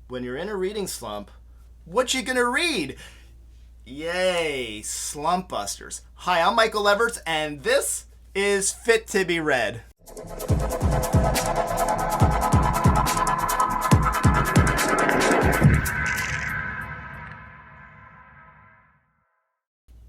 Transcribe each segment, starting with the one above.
When you're in a reading slump, what you gonna read? Yay, Slumpbusters. Hi, I'm Michael Leverts, and this is Fit to be Read.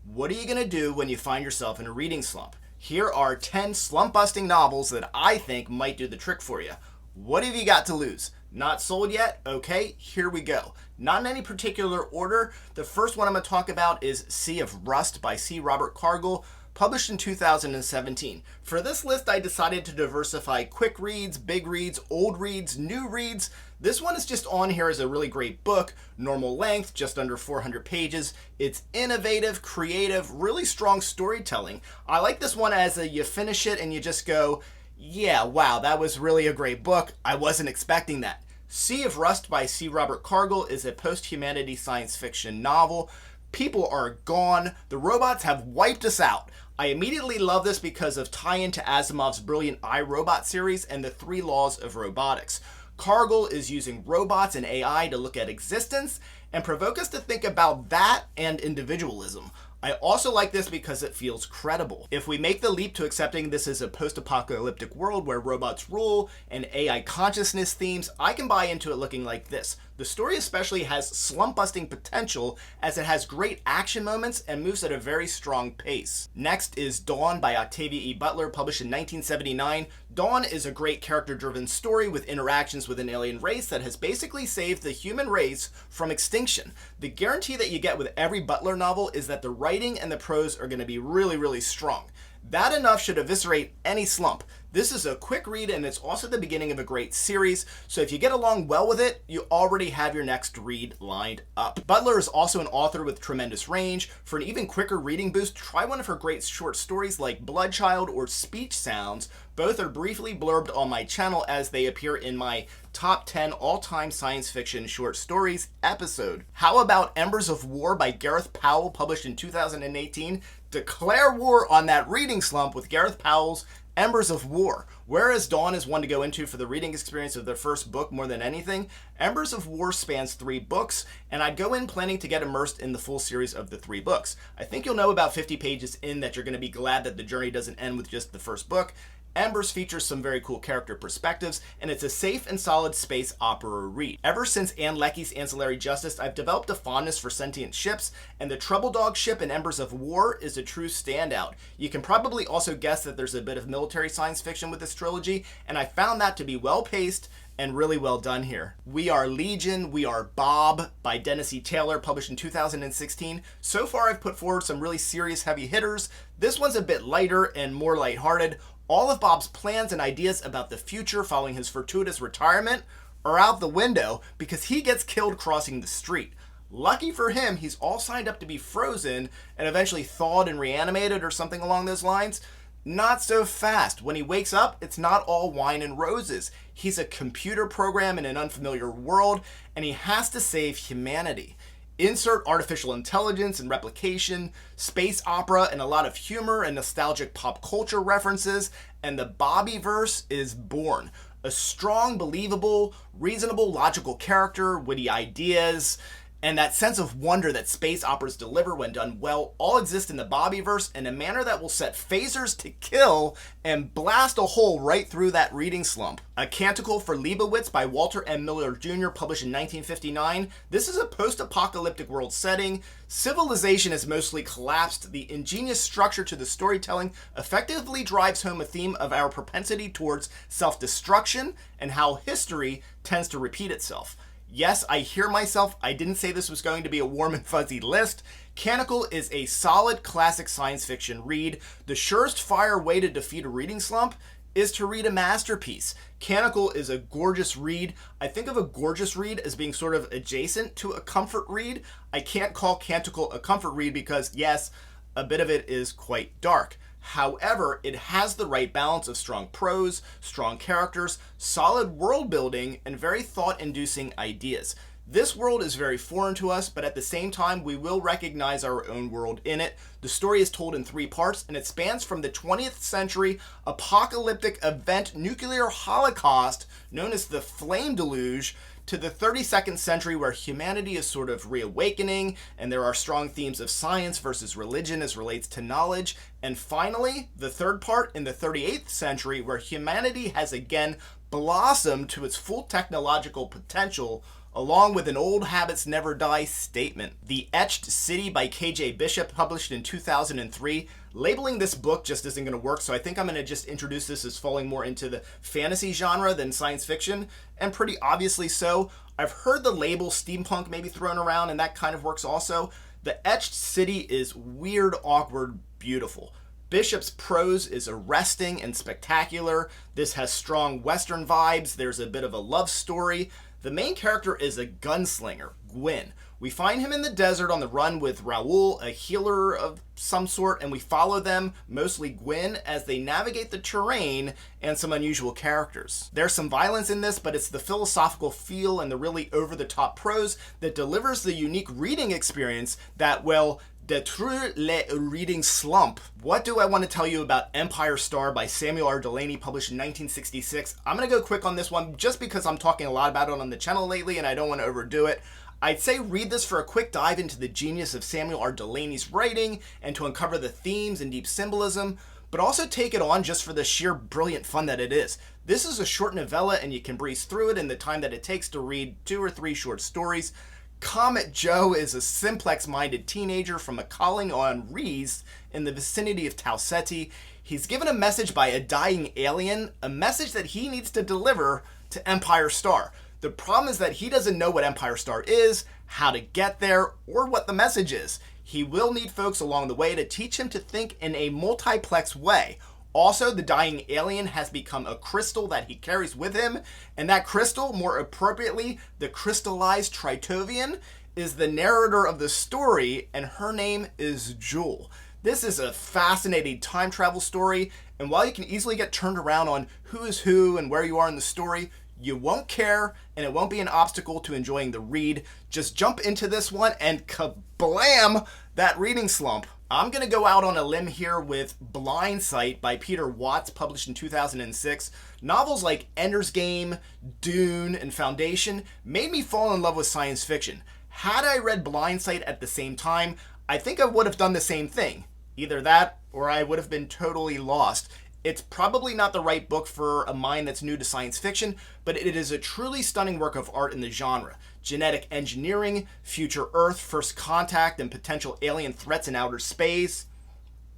What are you gonna do when you find yourself in a reading slump? Here are 10 slump-busting novels that I think might do the trick for you. What have you got to lose? Not sold yet? Okay, here we go. Not in any particular order. The first one I'm going to talk about is Sea of Rust by C. Robert Cargill, published in 2017. For this list, I decided to diversify quick reads, big reads, old reads, new reads. This one is just on here as a really great book, normal length, just under 400 pages. It's innovative, creative, really strong storytelling. I like this one as you finish it and you just go, yeah, wow, that was really a great book. I wasn't expecting that. Sea of Rust by C. Robert Cargill is a post-humanity science fiction novel. People are gone. The robots have wiped us out. I immediately love this because of tie-in to Asimov's brilliant I, Robot series and the 3 laws of robotics. Cargill is using robots and AI to look at existence and provoke us to think about that and individualism. I also like this because it feels credible. If we make the leap to accepting this as a post-apocalyptic world where robots rule and AI consciousness themes, I can buy into it looking like this. The story especially has slump-busting potential as it has great action moments and moves at a very strong pace. Next is Dawn by Octavia E. Butler, published in 1979. Dawn is a great character-driven story with interactions with an alien race that has basically saved the human race from extinction. The guarantee that you get with every Butler novel is that the writing and the prose are going to be really, really strong. That enough should eviscerate any slump. This is a quick read and it's also the beginning of a great series, so if you get along well with it, you already have your next read lined up. Butler is also an author with tremendous range. For an even quicker reading boost, try one of her great short stories like Bloodchild or Speech Sounds. Both are briefly blurbed on my channel as they appear in my top 10 all-time science fiction short stories episode. How about Embers of War by Gareth Powell, published in 2018? Declare war on that reading slump with Gareth Powell's Embers of War. Whereas Dawn is one to go into for the reading experience of their first book more than anything, Embers of War spans 3 books, and I'd go in planning to get immersed in the full series of the 3 books. I think you'll know about 50 pages in that you're going to be glad that the journey doesn't end with just the first book. Embers features some very cool character perspectives, and it's a safe and solid space opera read. Ever since Anne Leckie's Ancillary Justice, I've developed a fondness for sentient ships, and the Trouble Dog ship in Embers of War is a true standout. You can probably also guess that there's a bit of military science fiction with this trilogy, and I found that to be well-paced and really well done here. We Are Legion, We Are Bob by Dennis E. Taylor, published in 2016. So far I've put forward some really serious heavy hitters. This one's a bit lighter and more lighthearted. All of Bob's plans and ideas about the future following his fortuitous retirement are out the window because he gets killed crossing the street. Lucky for him, he's all signed up to be frozen and eventually thawed and reanimated or something along those lines. Not so fast. When he wakes up, it's not all wine and roses. He's a computer program in an unfamiliar world, and he has to save humanity. Insert artificial intelligence and replication, space opera, and a lot of humor and nostalgic pop culture references, and the Bobbyverse is born. A strong, believable, reasonable, logical character, witty ideas, and that sense of wonder that space operas deliver when done well all exist in the Bobbyverse in a manner that will set phasers to kill and blast a hole right through that reading slump. A Canticle for Leibowitz by Walter M. Miller Jr., published in 1959. This is a post-apocalyptic world setting. Civilization has mostly collapsed. The ingenious structure to the storytelling effectively drives home a theme of our propensity towards self-destruction and how history tends to repeat itself. Yes, I hear myself. I didn't say this was going to be a warm and fuzzy list. Canticle is a solid classic science fiction read. The surest fire way to defeat a reading slump is to read a masterpiece. Canticle is a gorgeous read. I think of a gorgeous read as being sort of adjacent to a comfort read. I can't call Canticle a comfort read because, yes, a bit of it is quite dark. However, it has the right balance of strong prose, strong characters, solid world building, and very thought-inducing ideas. This world is very foreign to us, but at the same time, we will recognize our own world in it. The story is told in 3 parts, and it spans from the 20th century apocalyptic event nuclear holocaust known as the Flame Deluge to the 32nd century where humanity is sort of reawakening and there are strong themes of science versus religion as relates to knowledge. And finally, the third part in the 38th century where humanity has again blossomed to its full technological potential, along with an old habits never die statement. The Etched City by K.J. Bishop, published in 2003. Labeling this book just isn't going to work, so I think I'm going to just introduce this as falling more into the fantasy genre than science fiction, and pretty obviously so. I've heard the label steampunk maybe thrown around, and that kind of works also. The Etched City is weird, awkward, beautiful. Bishop's prose is arresting and spectacular. This has strong Western vibes. There's a bit of a love story. The main character is a gunslinger, Gwyn. We find him in the desert on the run with Raoul, a healer of some sort, and we follow them, mostly Gwyn, as they navigate the terrain and some unusual characters. There's some violence in this, but it's the philosophical feel and the really over-the-top prose that delivers the unique reading experience that will détruire le reading slump. What do I want to tell you about Empire Star by Samuel R. Delany, published in 1966? I'm going to go quick on this one just because I'm talking a lot about it on the channel lately and I don't want to overdo it. I'd say read this for a quick dive into the genius of Samuel R. Delany's writing and to uncover the themes and deep symbolism, but also take it on just for the sheer brilliant fun that it is. This is a short novella and you can breeze through it in the time that it takes to read 2 or 3 short stories. Comet Joe is a simplex-minded teenager from a calling on Rees in the vicinity of Tau Ceti. He's given a message by a dying alien, a message that he needs to deliver to Empire Star. The problem is that he doesn't know what Empire Star is, how to get there, or what the message is. He will need folks along the way to teach him to think in a multiplex way. Also, the dying alien has become a crystal that he carries with him, and that crystal, more appropriately, the crystallized Tritovian, is the narrator of the story, and her name is Jewel. This is a fascinating time travel story, and while you can easily get turned around on who is who and where you are in the story, you won't care, and it won't be an obstacle to enjoying the read. Just jump into this one and kablam that reading slump. I'm going to go out on a limb here with Blindsight by Peter Watts, published in 2006. Novels like Ender's Game, Dune, and Foundation made me fall in love with science fiction. Had I read Blindsight at the same time, I think I would have done the same thing. Either that, or I would have been totally lost. It's probably not the right book for a mind that's new to science fiction, but it is a truly stunning work of art in the genre. Genetic engineering, future Earth, first contact, and potential alien threats in outer space.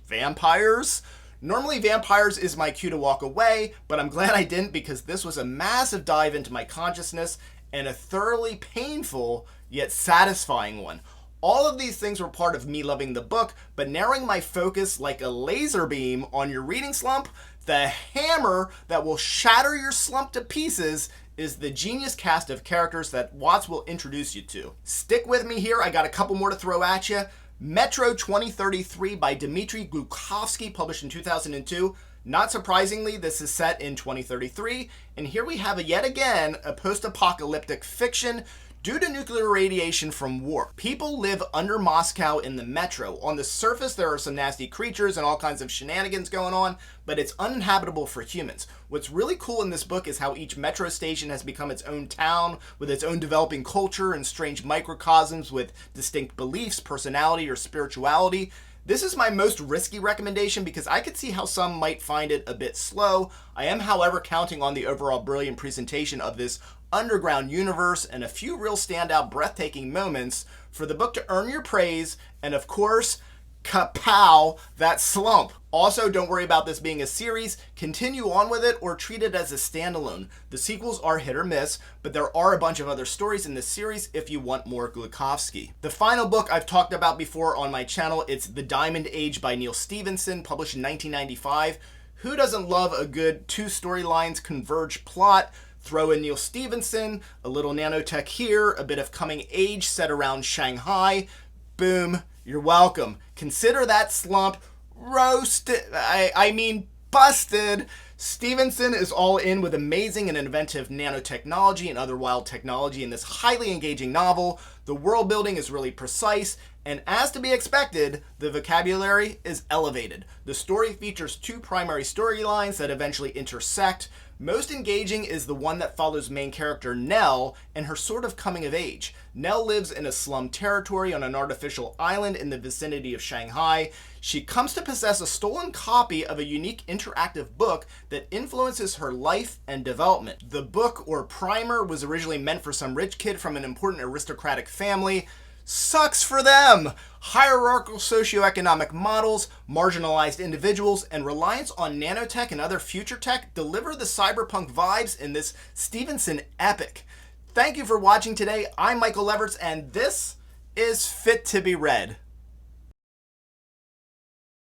Vampires? Normally vampires is my cue to walk away, but I'm glad I didn't because this was a massive dive into my consciousness and a thoroughly painful yet satisfying one. All of these things were part of me loving the book, but narrowing my focus like a laser beam on your reading slump, the hammer that will shatter your slump to pieces is the genius cast of characters that Watts will introduce you to. Stick with me here, I got a couple more to throw at you. Metro 2033 by Dmitry Glukhovsky, published in 2002. Not surprisingly, this is set in 2033, and here we have yet again a post-apocalyptic fiction due to nuclear radiation from war. People live under Moscow in the metro. On the surface, there are some nasty creatures and all kinds of shenanigans going on, but it's uninhabitable for humans. What's really cool in this book is how each metro station has become its own town with its own developing culture and strange microcosms with distinct beliefs, personality, or spirituality. This is my most risky recommendation because I could see how some might find it a bit slow. I am, however, counting on the overall brilliant presentation of this underground universe and a few real standout breathtaking moments for the book to earn your praise, and of course, kapow, that slump. Also, don't worry about this being a series. Continue on with it or treat it as a standalone. The sequels are hit or miss, but there are a bunch of other stories in this series if you want more Glukhovsky. The final book I've talked about before on my channel, it's The Diamond Age by Neal Stephenson, published in 1995. Who doesn't love a good 2 storylines converge plot? Throw in Neal Stephenson, a little nanotech here, a bit of coming age set around Shanghai. Boom, you're welcome. Consider that slump roasted, I mean busted. Stephenson is all in with amazing and inventive nanotechnology and other wild technology in this highly engaging novel. The world building is really precise, and as to be expected, the vocabulary is elevated. The story features 2 primary storylines that eventually intersect, Most engaging is the one that follows main character Nell and her sort of coming of age. Nell lives in a slum territory on an artificial island in the vicinity of Shanghai. She comes to possess a stolen copy of a unique interactive book that influences her life and development. The book, or primer, was originally meant for some rich kid from an important aristocratic family. Sucks for them! Hierarchical socioeconomic models, marginalized individuals, and reliance on nanotech and other future tech deliver the cyberpunk vibes in this Stevenson epic. Thank you for watching today. I'm Michael Leverts, and this is Fit to be Read.